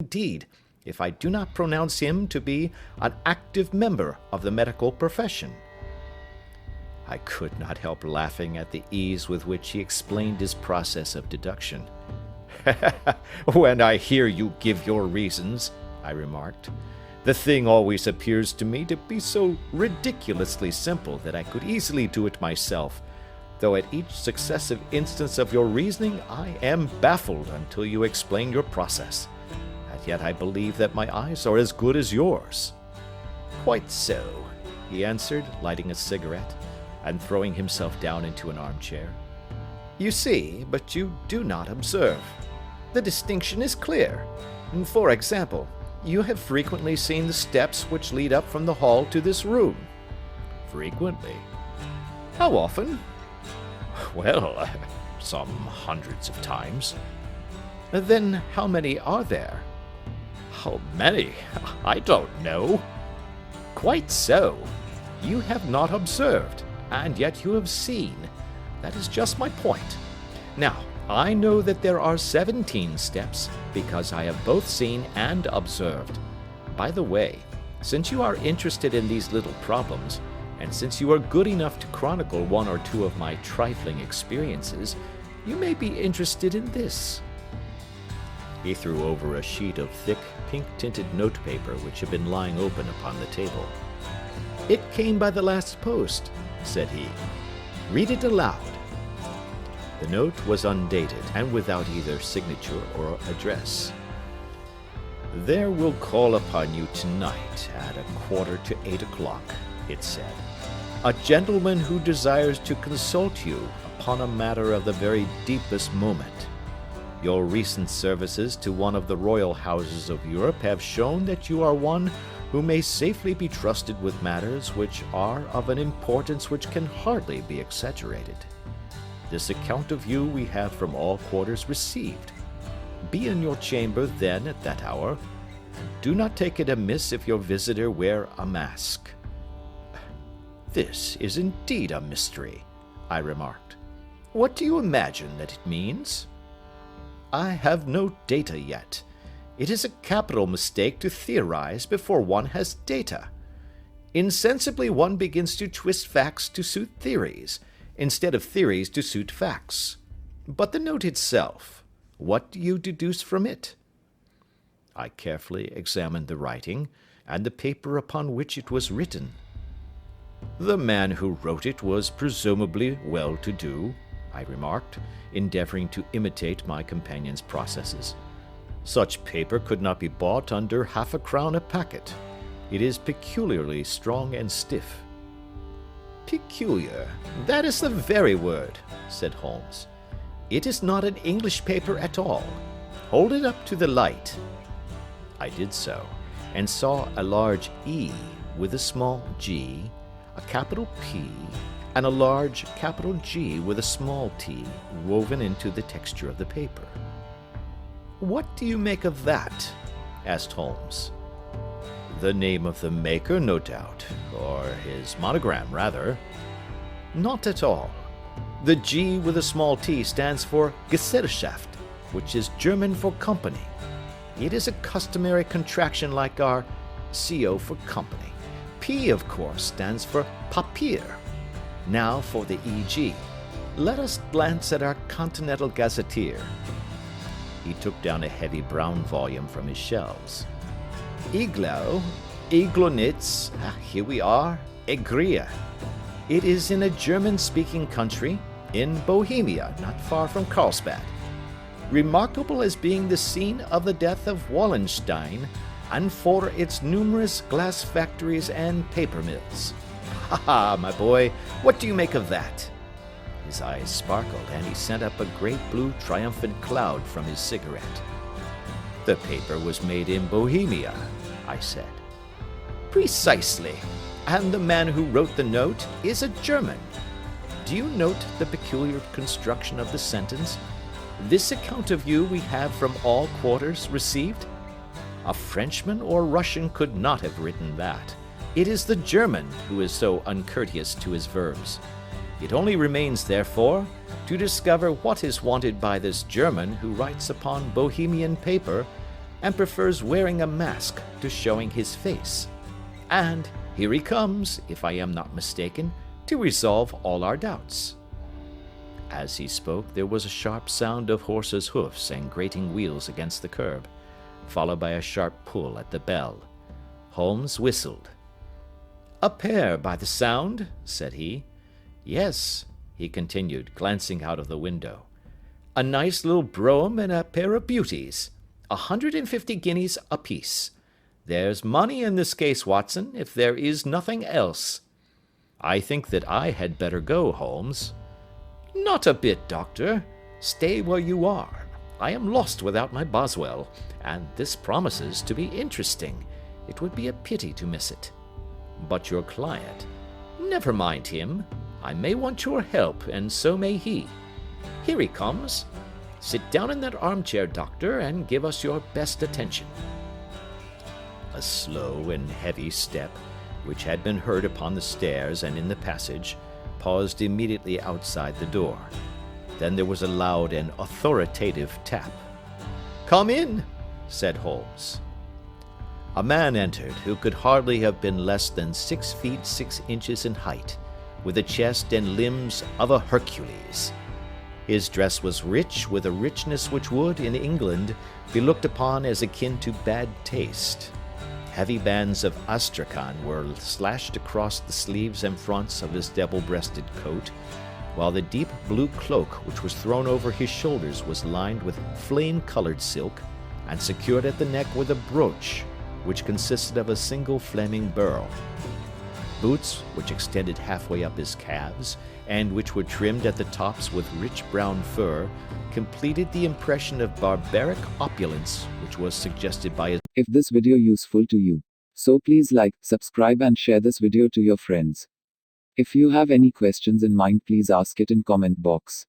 indeed, if I do not pronounce him to be an active member of the medical profession." I could not help laughing at the ease with which he explained his process of deduction. "When I hear you give your reasons," I remarked, "the thing always appears to me to be so ridiculously simple that I could easily do it myself, though at each successive instance of your reasoning I am baffled until you explain your process. And yet I believe that my eyes are as good as yours." "Quite so," he answered, lighting a cigarette and throwing himself down into an armchair. "You see, but you do not observe. The distinction is clear. For example, you have frequently seen the steps which lead up from the hall to this room." "Frequently." "How often?" "Well, some hundreds of times." "Then how many are there?" "How many? I don't know." "Quite so. You have not observed, and yet you have seen. That is just my point. Now, I know that there are 17 steps, because I have both seen and observed. By the way, since you are interested in these little problems, and since you are good enough to chronicle one or two of my trifling experiences, you may be interested in this." He threw over a sheet of thick, pink-tinted notepaper which had been lying open upon the table. "It came by the last post," said he. "Read it aloud." The note was undated and without either signature or address. "There will call upon you tonight at 7:45, it said, "a gentleman who desires to consult you upon a matter of the very deepest moment. Your recent services to one of the royal houses of Europe have shown that you are one who may safely be trusted with matters which are of an importance which can hardly be exaggerated. This account of you we have from all quarters received. Be in your chamber then at that hour, and do not take it amiss if your visitor wear a mask." "This is indeed a mystery," I remarked. "What do you imagine that it means?" "I have no data yet. It is a capital mistake to theorize before one has data. Insensibly one begins to twist facts to suit theories, instead of theories to suit facts. But the note itself, what do you deduce from it?" I carefully examined the writing and the paper upon which it was written. "The man who wrote it was presumably well-to-do," I remarked, endeavoring to imitate my companion's processes. "Such paper could not be bought under half a crown a packet. It is peculiarly strong and stiff." "Peculiar, that is the very word," said Holmes. "It is not an English paper at all. Hold it up to the light." I did so, and saw a large E with a small g, a capital P, and a large capital G with a small t woven into the texture of the paper. "What do you make of that?" asked Holmes. "The name of the maker, no doubt, or his monogram, rather." "Not at all. The G with a small t stands for Gesellschaft, which is German for company. It is a customary contraction like our CO for company. P, of course, stands for Papier. Now for the EG. Let us glance at our Continental Gazetteer." He took down a heavy brown volume from his shelves. Iglonitz, here we are, Egria. It is in a German-speaking country, in Bohemia, not far from Carlsbad. Remarkable as being the scene of the death of Wallenstein, and for its numerous glass factories and paper mills. Ha ha, my boy, what do you make of that?" His eyes sparkled, and he sent up a great blue triumphant cloud from his cigarette. "The paper was made in Bohemia," I said. "Precisely, and the man who wrote the note is a German. Do you note the peculiar construction of the sentence? This account of you we have from all quarters received? A Frenchman or Russian could not have written that. It is the German who is so uncourteous to his verbs. It only remains, therefore, to discover what is wanted by this German who writes upon Bohemian paper, and prefers wearing a mask to showing his face. And here he comes, if I am not mistaken, to resolve all our doubts." As he spoke, there was a sharp sound of horses' hoofs and grating wheels against the curb, followed by a sharp pull at the bell. Holmes whistled. "A pair, by the sound," said he. "Yes," he continued, glancing out of the window. "A nice little brougham and a pair of beauties. 150 guineas apiece. There's money in this case, Watson, if there is nothing else." "I think that I had better go, Holmes." "Not a bit, Doctor. Stay where you are. I am lost without my Boswell, and this promises to be interesting. It would be a pity to miss it." "But your client—" "Never mind him. I may want your help, and so may he. Here he comes. Sit down in that armchair, Doctor, and give us your best attention." A slow and heavy step, which had been heard upon the stairs and in the passage, paused immediately outside the door. Then there was a loud and authoritative tap. "Come in," said Holmes. A man entered who could hardly have been less than 6 feet 6 inches in height, with a chest and limbs of a Hercules. His dress was rich, with a richness which would, in England, be looked upon as akin to bad taste. Heavy bands of astrakhan were slashed across the sleeves and fronts of his double-breasted coat, while the deep blue cloak which was thrown over his shoulders was lined with flame-colored silk and secured at the neck with a brooch which consisted of a single flaming beryl. Boots, which extended halfway up his calves, and which were trimmed at the tops with rich brown fur, completed the impression of barbaric opulence which was suggested by his. If this video useful to you, so please like, subscribe and share this video to your friends. If you have any questions in mind, please ask it in comment box.